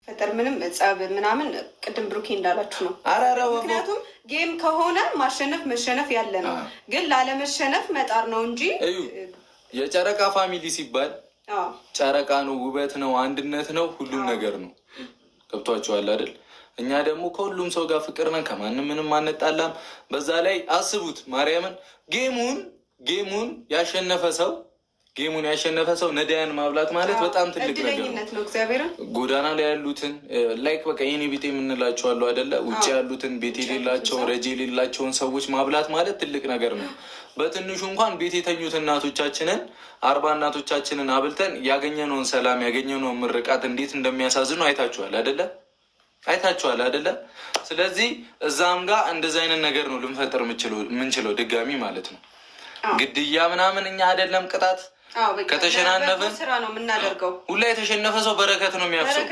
ፈጠር ምንም ጸብ ምናምን ቅድም ብሩኬ እንዳላችሁ ነው። ምክንያቱም ጌም ከሆነ ማሸነፍ መሸነፍ ያለ ነው፣ ግን ላለመሸነፍ መጣር ነው እንጂ የጨረቃ ፋሚሊ ሲባል ጨረቃ ነው፣ ውበት ነው፣ አንድነት ነው፣ ሁሉም ነገር ነው። ገብቷችኋል አይደል? እኛ ደግሞ ከሁሉም ሰው ጋር ፍቅር ነን፣ ከማንም ምንም አንጣላም። በዛ ላይ አስቡት ማርያምን ጌሙን ያሸነፈ ሰው ነዳያን ማብላት ማለት በጣም ትልቅ ነገር ነው። ጎዳና ላይ ያሉትን ላይክ በቃ የኔ ቤት የምንላቸው አሉ አይደለ? ውጭ ያሉትን ቤት የሌላቸው ረጅ የሌላቸውን ሰዎች ማብላት ማለት ትልቅ ነገር ነው። በትንሹ እንኳን ቤት የተኙት እናቶቻችንን 40 እናቶቻችንን አብልተን ያገኘነውን ሰላም ያገኘነውን ምርቃት እንዴት እንደሚያሳዝኑ አይታችኋል አይደለ? ስለዚህ እዛም ጋር እንደዚህ አይነት ነገር ነው ልንፈጥር የምንችለው ድጋሚ ማለት ነው። ግድያ ምናምን እኛ አይደለም ቅጣት ከተሸናነፍን ስራ ነው የምናደርገው። ሁላ የተሸነፈ ሰው በረከት ነው የሚያፍሰው።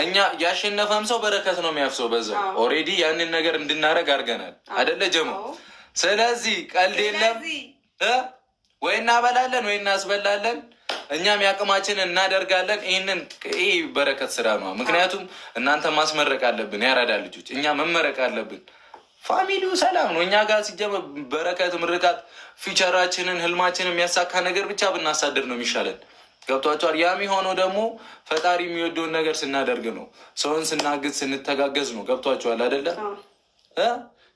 እኛ ያሸነፈም ሰው በረከት ነው የሚያፍሰው። በዛው ኦልሬዲ ያንን ነገር እንድናደርግ አድርገናል አይደለ ጀሞ? ስለዚህ ቀልድ የለም። ወይ እናበላለን ወይ እናስበላለን። እኛም ያቅማችን እናደርጋለን። ይህ በረከት ስራ ነው። ምክንያቱም እናንተ ማስመረቅ አለብን፣ ያራዳ ልጆች፣ እኛ መመረቅ አለብን። ፋሚሊው ሰላም ነው። እኛ ጋር ሲጀመር በረከት ምርቃት ፊቸራችንን ህልማችንን የሚያሳካ ነገር ብቻ ብናሳድር ነው የሚሻለን። ገብቷቸዋል። ያም የሆነው ደግሞ ፈጣሪ የሚወደውን ነገር ስናደርግ ነው። ሰውን ስናግዝ ስንተጋገዝ ነው። ገብቷቸዋል አይደለ?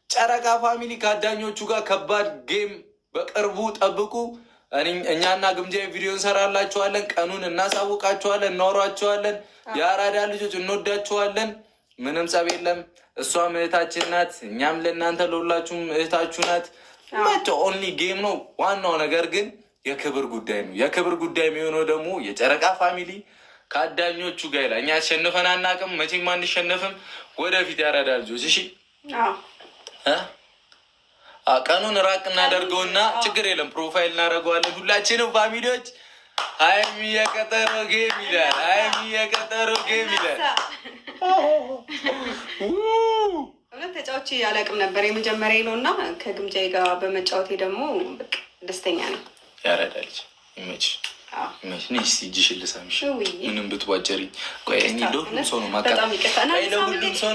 ጨረቃ ፋሚሊ ከአዳኞቹ ጋር ከባድ ጌም በቅርቡ ጠብቁ። እኛና ግምጃ ቪዲዮ እንሰራላችኋለን። ቀኑን እናሳውቃችኋለን፣ እናወራችኋለን። የአራዳ ልጆች እንወዳችኋለን። ምንም ጸብ የለም። እሷም እህታችን ናት፣ እኛም ለእናንተ ለሁላችሁም እህታችሁ ናት። ኦንሊ ጌም ነው። ዋናው ነገር ግን የክብር ጉዳይ ነው። የክብር ጉዳይ የሚሆነው ደግሞ የጨረቃ ፋሚሊ ከአዳኞቹ ጋር ይላል። እኛ አሸንፈን አናውቅም፣ መቼም አንሸነፍም። ወደፊት ያራዳ ልጆች እሺ። ቀኑን ራቅ እናደርገውና ችግር የለም ፕሮፋይል እናደርገዋለን ሁላችንም ፋሚሊዎች። ሀይሚ የቀጠሮ ጌም ይላል። እውነት ተጫዋች አላውቅም ነበር፣ የመጀመሪያ ነው እና ከግምጃዬ ጋር በመጫወቴ ደግሞ ደስተኛ ነው። ያራዳ ልጅ ይመችሽ። እጅሽን ልሳምሽ። ምንም ብትቧጨሪ ለሁሉም ሰው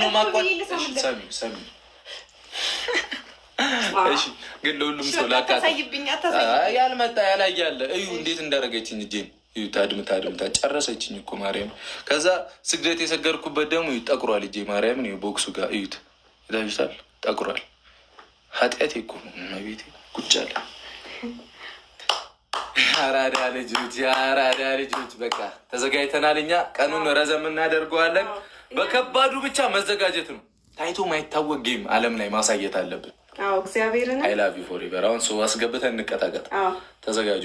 ነው ማቋሰሚ ግን ለሁሉም ሰው ያልመጣ ያላያለ እዩ እንዴት እንዳደረገችኝ እጄን እዩ። ታድምታ ጨረሰችኝ እኮ ማርያም። ከዛ ስግደት የሰገድኩበት ደግሞ ጠቁሯል እጄ ማርያምን። ቦክሱ ጋር እዩት፣ ይታችታል፣ ጠቁሯል። ኃጢአቴ እኮ ነው ቤቴ ቁጭ አለ። አራዳ ልጆች በቃ ተዘጋጅተናል። እኛ ቀኑን ረዘም እናደርገዋለን። በከባዱ ብቻ መዘጋጀት ነው። ታይቶ ማይታወቅ ጌም አለም ላይ ማሳየት አለብን። እግዚአብሔርን አይ ላቭ ዩ ፎሬቨር። አሁን ሰው አስገብተን እንቀጣቀጥ። ተዘጋጁ።